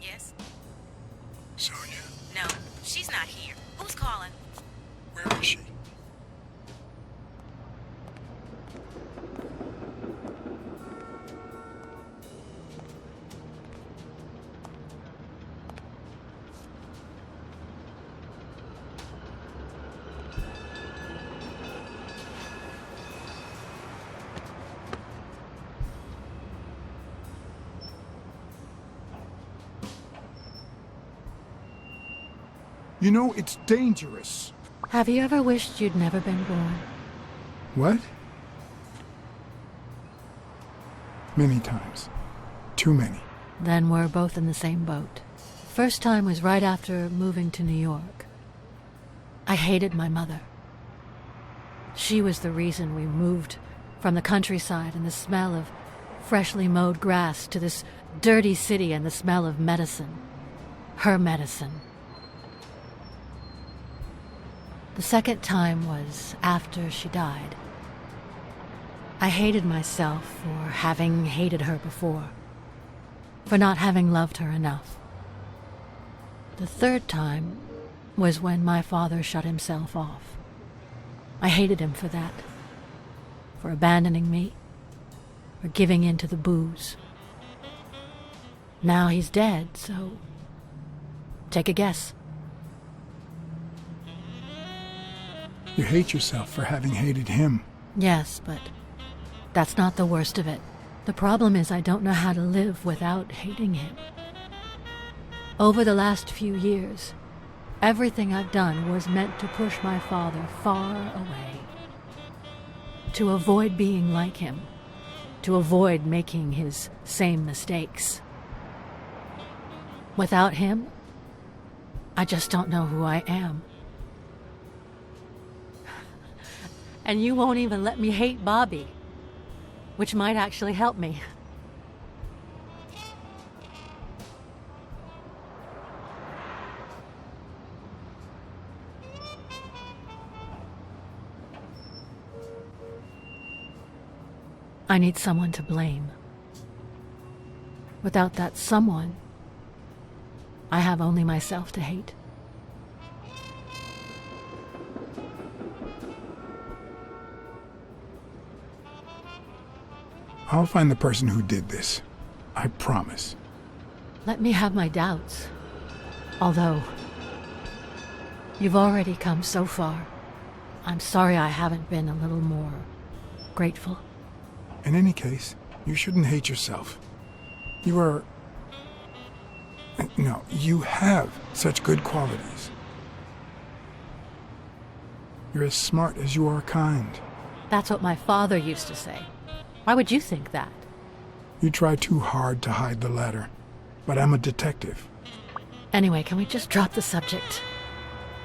Yes? Sonia? No, she's not here. Who's calling? Where is she? You know, it's dangerous. Have you ever wished you'd never been born? What? Many times. Too many. Then we're both in the same boat. First time was right after moving to New York. I hated my mother. She was the reason we moved from the countryside and the smell of freshly mowed grass to this dirty city and the smell of medicine. Her medicine. The second time was after she died. I hated myself for having hated her before, for not having loved her enough. The third time was when my father shut himself off. I hated him for that, for abandoning me, for giving in to the booze. Now he's dead, so take a guess. You hate yourself for having hated him. Yes, but that's not the worst of it. The problem is I don't know how to live without hating him. Over the last few years, everything I've done was meant to push my father far away. To avoid being like him. To avoid making his same mistakes. Without him, I just don't know who I am. And you won't even let me hate Bobby, which might actually help me. I need someone to blame. Without that someone, I have only myself to hate. I'll find the person who did this. I promise. Let me have my doubts. Although, you've already come so far. I'm sorry I haven't been a little more grateful. In any case, you shouldn't hate yourself. You are... No, you have such good qualities. You're as smart as you are kind. That's what my father used to say. Why would you think that? You try too hard to hide the latter, but I'm a detective. Anyway, can we just drop the subject?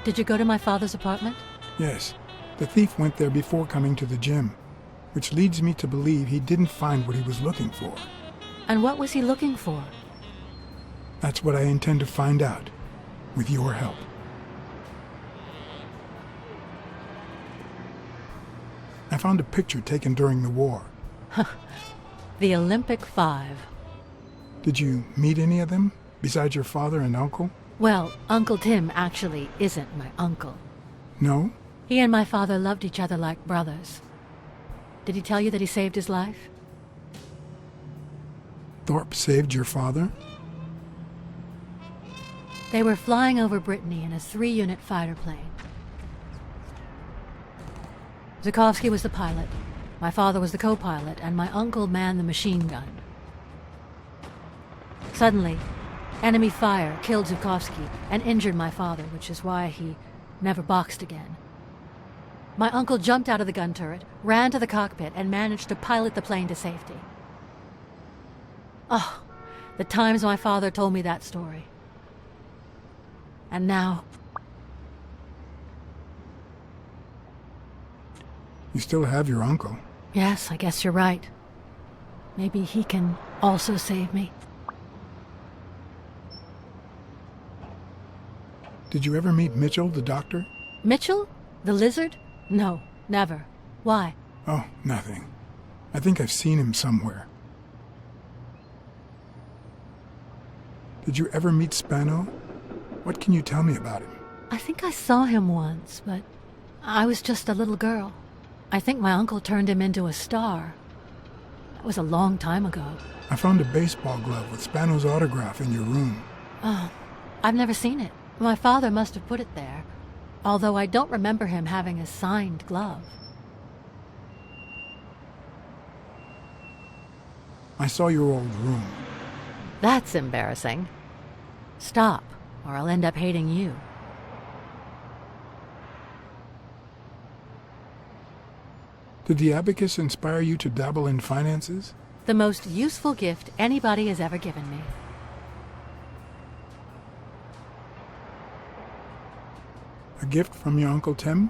Did you go to my father's apartment? Yes, the thief went there before coming to the gym, which leads me to believe he didn't find what he was looking for. And what was he looking for? That's what I intend to find out, with your help. I found a picture taken during the war. The Olympic 5. Did you meet any of them, besides your father and uncle? Well, Uncle Tim actually isn't my uncle. No? He and my father loved each other like brothers. Did he tell you that he saved his life? Thorpe saved your father? They were flying over Brittany in a 3-unit fighter plane. Zukovsky was the pilot, my father was the co-pilot, and my uncle manned the machine gun. Suddenly, enemy fire killed Zukovsky and injured my father, which is why he never boxed again. My uncle jumped out of the gun turret, ran to the cockpit, and managed to pilot the plane to safety. Oh, the times my father told me that story. And now... You still have your uncle. Yes, I guess you're right. Maybe he can also save me. Did you ever meet Mitchell, the doctor? Mitchell? The lizard? No, never. Why? Oh, nothing. I think I've seen him somewhere. Did you ever meet Spano? What can you tell me about him? I think I saw him once, but I was just a little girl. I think my uncle turned him into a star. That was a long time ago. I found a baseball glove with Spano's autograph in your room. Oh, I've never seen it. My father must have put it there, although I don't remember him having a signed glove. I saw your old room. That's embarrassing. Stop, or I'll end up hating you. Did the abacus inspire you to dabble in finances? The most useful gift anybody has ever given me. A gift from your Uncle Tim?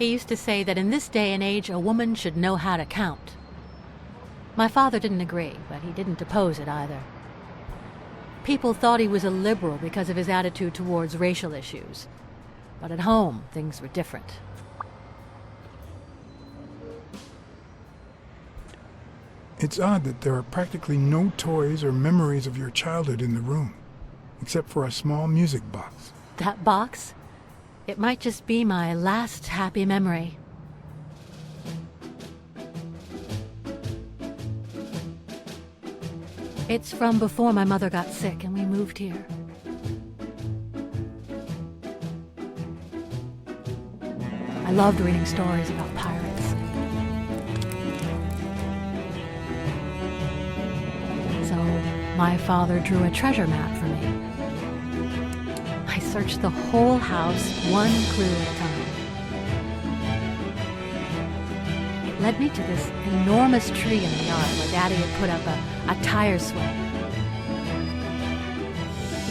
He used to say that in this day and age, a woman should know how to count. My father didn't agree, but he didn't oppose it either. People thought he was a liberal because of his attitude towards racial issues. But at home, things were different. It's odd that there are practically no toys or memories of your childhood in the room, except for a small music box. That box? It might just be my last happy memory. It's from before my mother got sick and we moved here. I loved reading stories about pirates. So my father drew a treasure map for me. I searched the whole house, one clue at a time. It led me to this enormous tree in the yard where Daddy had put up a tire swing.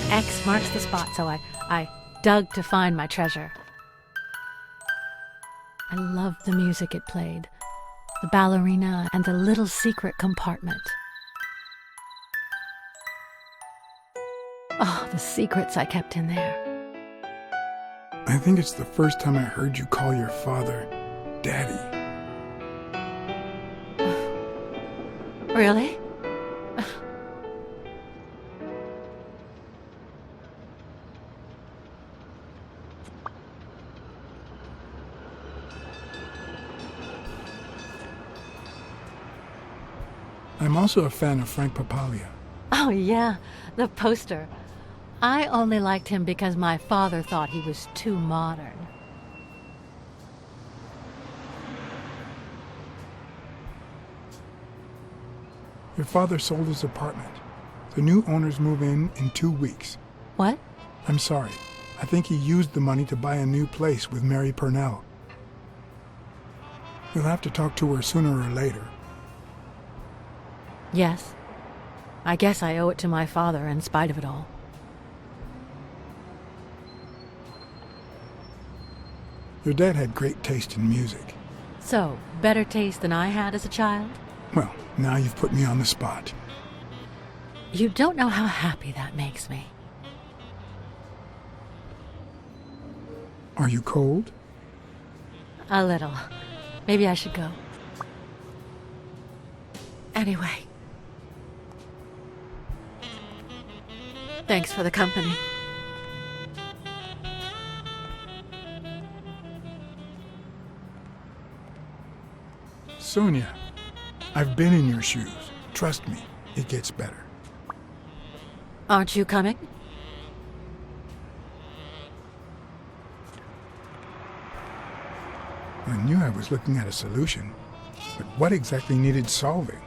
X marks the spot, so I dug to find my treasure. I loved the music it played, the ballerina and the little secret compartment. Oh, the secrets I kept in there. I think it's the first time I heard you call your father Daddy. Really? I'm also a fan of Frank Papalia. Oh yeah, the poster. I only liked him because my father thought he was too modern. Your father sold his apartment. The new owners move in 2 weeks. What? I'm sorry. I think he used the money to buy a new place with Mary Purnell. You'll have to talk to her sooner or later. Yes. I guess I owe it to my father in spite of it all. Your dad had great taste in music. So, better taste than I had as a child? Well, now you've put me on the spot. You don't know how happy that makes me. Are you cold? A little. Maybe I should go. Anyway. Thanks for the company. Sonia, I've been in your shoes. Trust me, it gets better. Aren't you coming? I knew I was looking at a solution, but what exactly needed solving?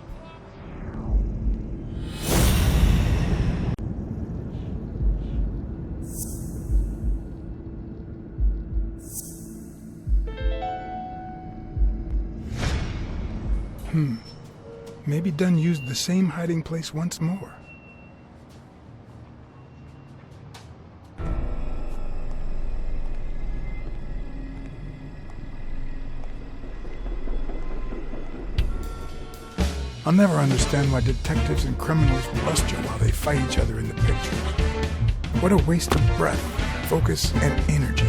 Maybe Dunn used the same hiding place once more. I'll never understand why detectives and criminals bust you while they fight each other in the pictures. What a waste of breath, focus, and energy.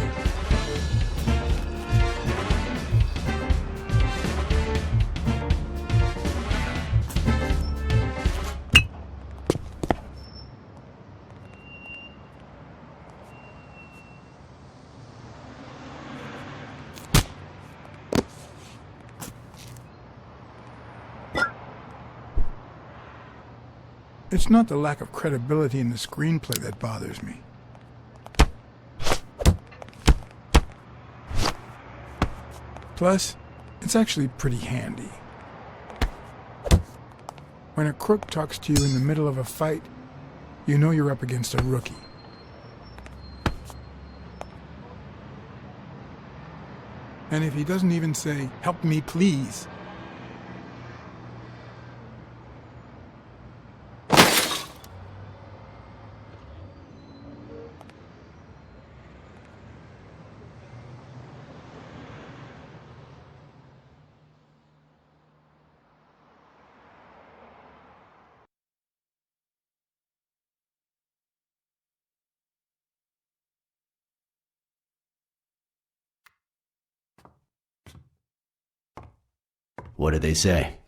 It's not the lack of credibility in the screenplay that bothers me. Plus, it's actually pretty handy. When a crook talks to you in the middle of a fight, you know you're up against a rookie. And if he doesn't even say, "Help me, please," What did they say?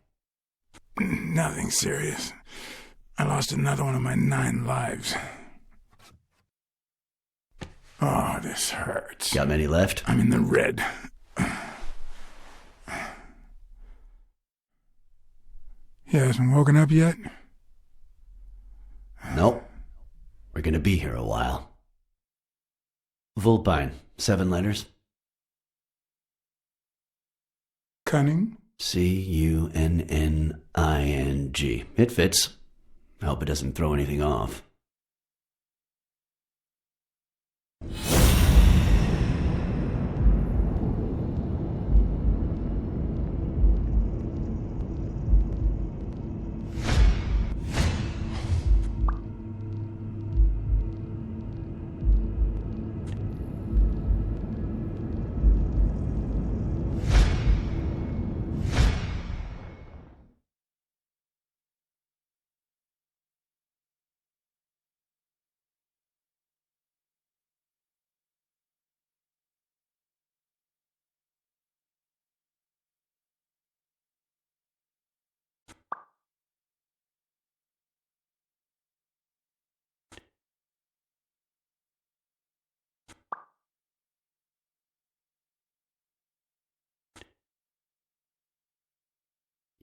nothing serious. I lost another one of my 9 lives. Oh, this hurts. Got many left? I'm in the red. He hasn't woken up yet? Nope. We're gonna be here a while. Vulpine, 7 letters. Cunning? Cunning. It fits. I hope it doesn't throw anything off.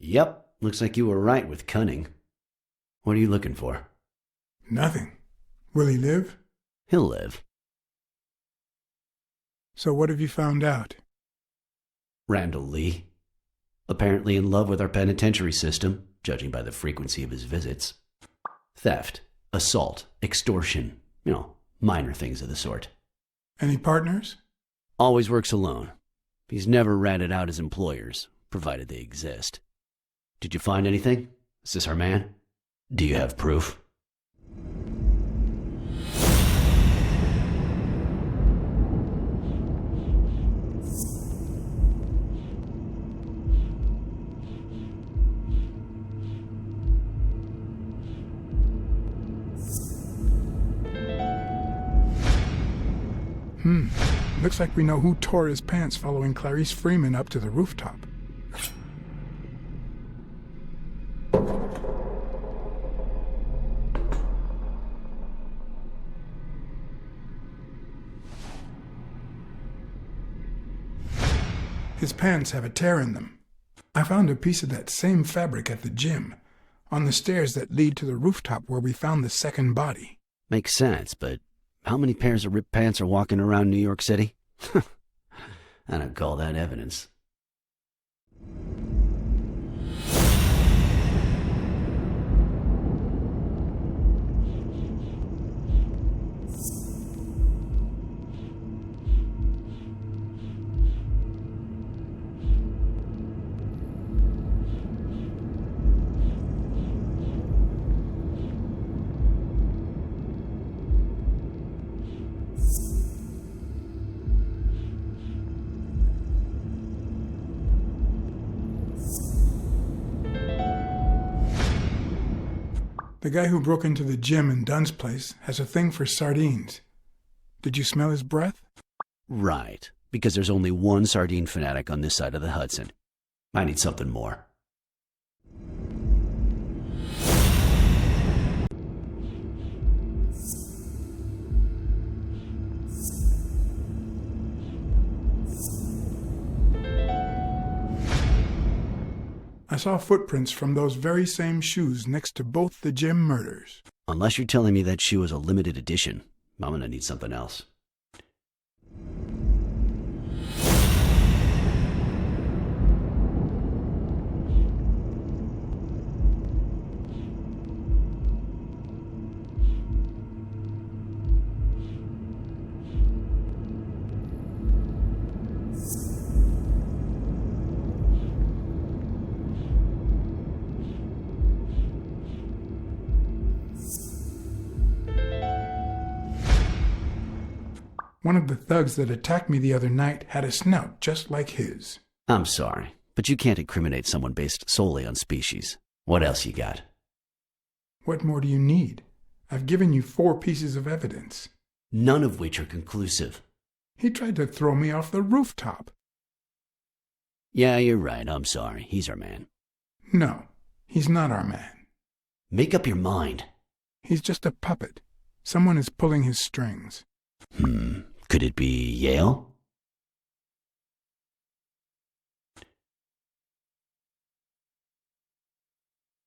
Yep, looks like you were right with cunning. What are you looking for? Nothing. Will he live? He'll live. So what have you found out? Randall Lee. Apparently in love with our penitentiary system, judging by the frequency of his visits. Theft, assault, extortion, minor things of the sort. Any partners? Always works alone. He's never ratted out his employers, provided they exist. Did you find anything? Is this our man? Do you have proof? Looks like we know who tore his pants following Clarice Freeman up to the rooftop. His pants have a tear in them. I found a piece of that same fabric at the gym, on the stairs that lead to the rooftop where we found the second body. Makes sense, but how many pairs of ripped pants are walking around New York City? I don't call that evidence. The guy who broke into the gym in Dunn's place has a thing for sardines. Did you smell his breath? Right, because there's only one sardine fanatic on this side of the Hudson. I need something more. I saw footprints from those very same shoes next to both the Jim murders. Unless you're telling me that shoe was a limited edition, I'm gonna need something else. One of the thugs that attacked me the other night had a snout just like his. I'm sorry, but you can't incriminate someone based solely on species. What else you got? What more do you need? I've given you 4 pieces of evidence. None of which are conclusive. He tried to throw me off the rooftop. Yeah, you're right. I'm sorry. He's our man. No, he's not our man. Make up your mind. He's just a puppet. Someone is pulling his strings. Could it be Yale?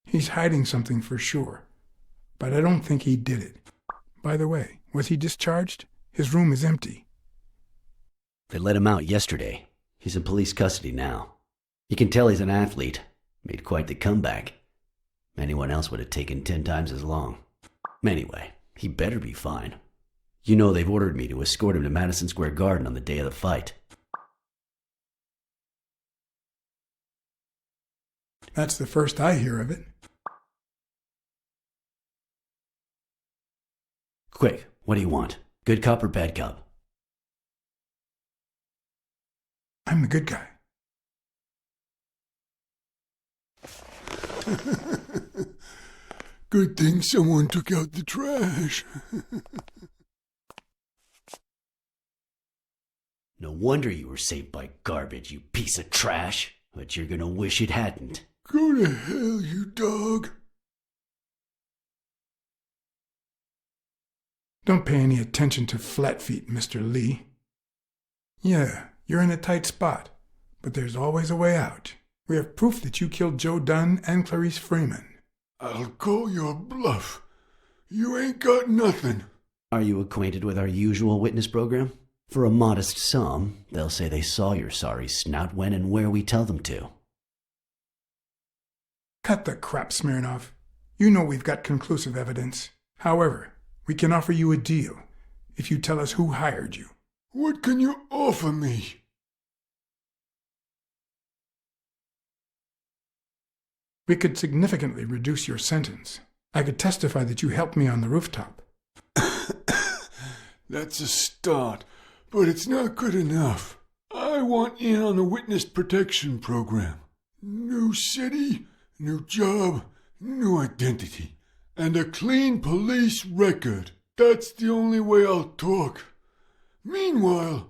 He's hiding something for sure, but I don't think he did it. By the way, was he discharged? His room is empty. They let him out yesterday. He's in police custody now. You can tell he's an athlete. Made quite the comeback. Anyone else would have taken 10 times as long. Anyway, he better be fine. You know they've ordered me to escort him to Madison Square Garden on the day of the fight. That's the first I hear of it. Quick, what do you want? Good cop or bad cop? I'm the good guy. Good thing someone took out the trash. No wonder you were saved by garbage, you piece of trash. But you're gonna wish it hadn't. Go to hell, you dog. Don't pay any attention to Flatfeet, Mr. Lee. Yeah, you're in a tight spot, but there's always a way out. We have proof that you killed Joe Dunn and Clarice Freeman. I'll call your bluff. You ain't got nothing. Are you acquainted with our usual witness program? For a modest sum, they'll say they saw your sorry snout when and where we tell them to. Cut the crap, Smirnov. You know we've got conclusive evidence. However, we can offer you a deal if you tell us who hired you. What can you offer me? We could significantly reduce your sentence. I could testify that you helped me on the rooftop. That's a start, but it's not good enough. I want in on the witness protection program. New city, new job, new identity, and a clean police record. That's the only way I'll talk. Meanwhile,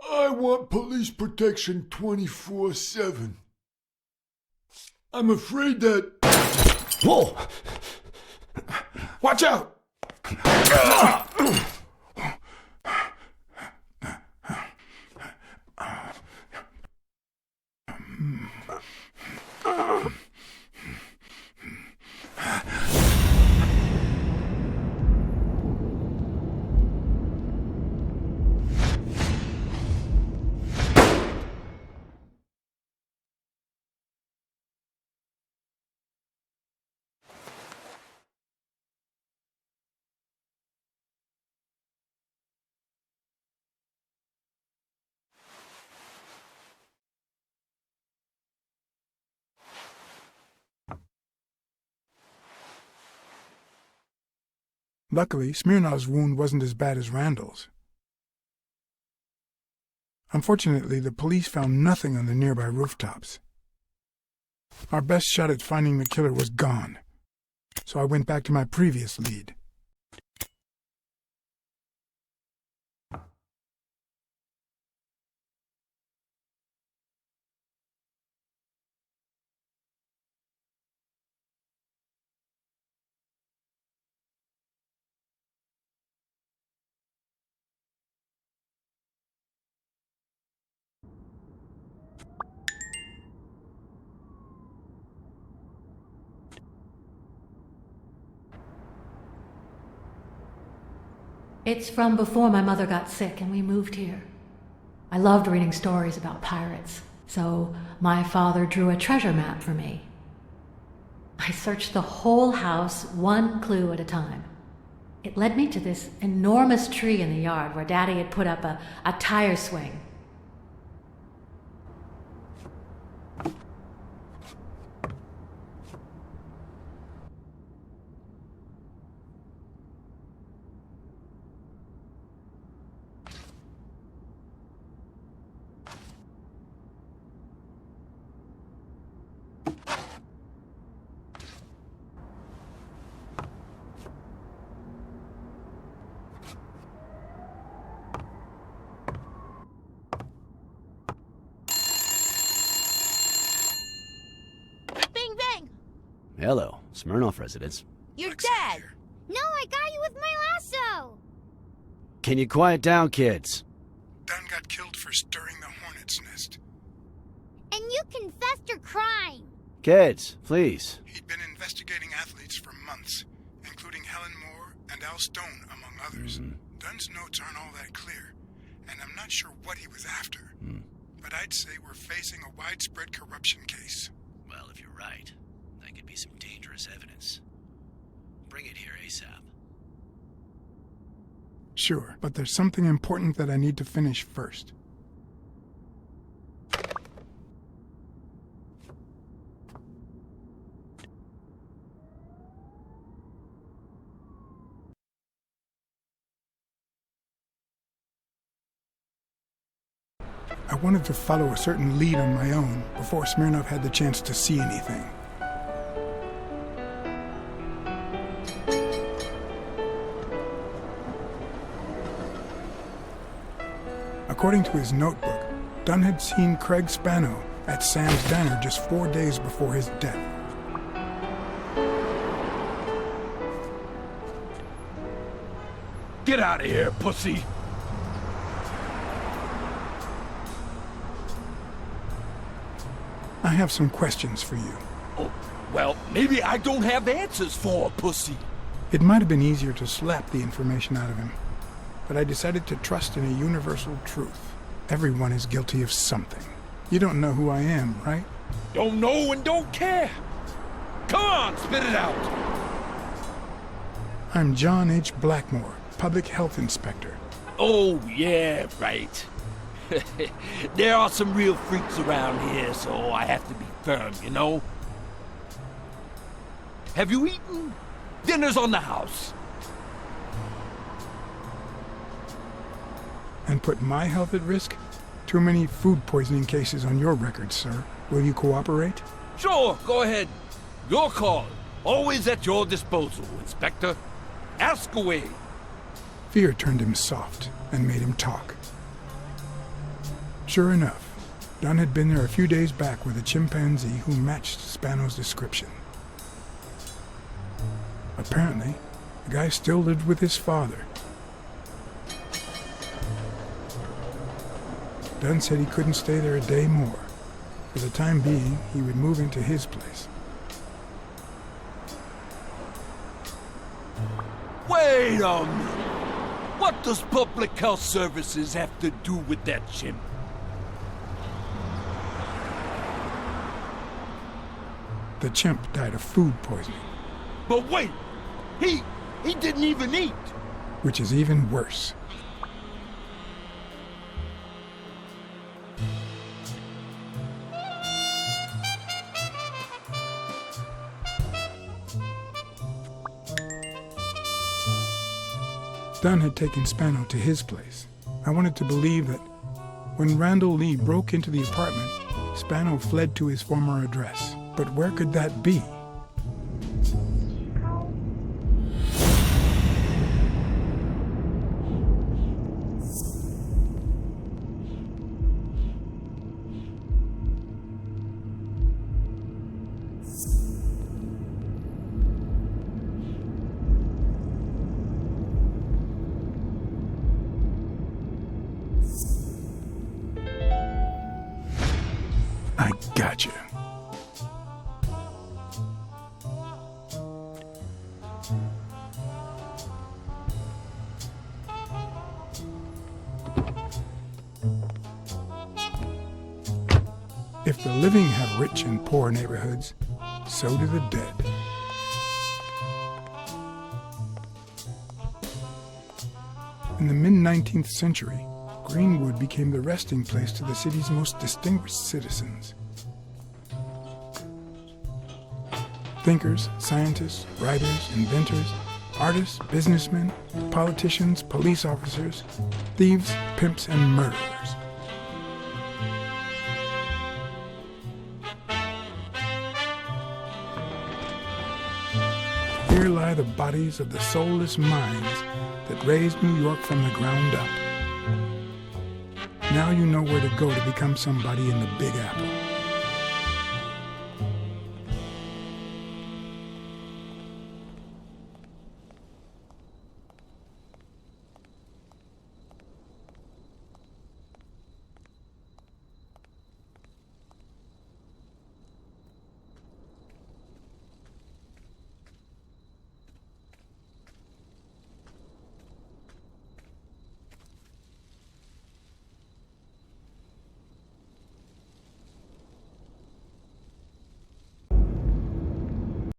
I want police protection 24/7. I'm afraid that... Whoa! Watch out! Luckily, Smirnov's wound wasn't as bad as Randall's. Unfortunately, the police found nothing on the nearby rooftops. Our best shot at finding the killer was gone, so I went back to my previous lead. It's from before my mother got sick and we moved here. I loved reading stories about pirates, so my father drew a treasure map for me. I searched the whole house, one clue at a time. It led me to this enormous tree in the yard where Daddy had put up a tire swing. Bing bang! Hello, Smirnoff residence. You're Blacksad dead! here. No, I got you with my lasso! Can you quiet down, kids? Dunn got killed for stirring the hornet's nest. And you confessed your crime! Kids, please. He'd been investigating athletes for months, including Helen Moore and Al Stone, among others. Dunn's notes aren't all that clear, and I'm not sure what he was after. But I'd say we're facing a widespread corruption case. Well, if you're right, that could be some dangerous evidence. Bring it here ASAP. Sure, but there's something important that I need to finish first. I wanted to follow a certain lead on my own before Smirnoff had the chance to see anything. According to his notebook, Dunn had seen Craig Spano at Sam's Diner just 4 days before his death. Get out of here, pussy! I have some questions for you. Oh, well, maybe I don't have answers for a pussy. It might have been easier to slap the information out of him, but I decided to trust in a universal truth. Everyone is guilty of something. You don't know who I am, right? Don't know and don't care. Come on, spit it out. I'm John H. Blackmore, Public Health Inspector. Oh, yeah, right. There are some real freaks around here, so I have to be firm, you know? Have you eaten? Dinner's on the house. And put my health at risk? Too many food poisoning cases on your record, sir. Will you cooperate? Sure, go ahead. Your call. Always at your disposal, Inspector. Ask away. Fear turned him soft and made him talk. Sure enough, Dunn had been there a few days back with a chimpanzee who matched Spano's description. Apparently, the guy still lived with his father. Dunn said he couldn't stay there a day more. For the time being, he would move into his place. Wait a minute. What does Public Health Services have to do with that chimp? The chimp died of food poisoning, But wait! He didn't even eat! which is even worse. Dunn had taken Spano to his place. I wanted to believe that when Randall Lee broke into the apartment, Spano fled to his former address. But where could that be? I gotcha. If the living have rich and poor neighborhoods, so do the dead. In the mid-19th century, Greenwood became the resting place to the city's most distinguished citizens. Thinkers, scientists, writers, inventors, artists, businessmen, politicians, police officers, thieves, pimps, and murderers. Here lie the bodies of the soulless minds that raised New York from the ground up. Now you know where to go to become somebody in the Big Apple.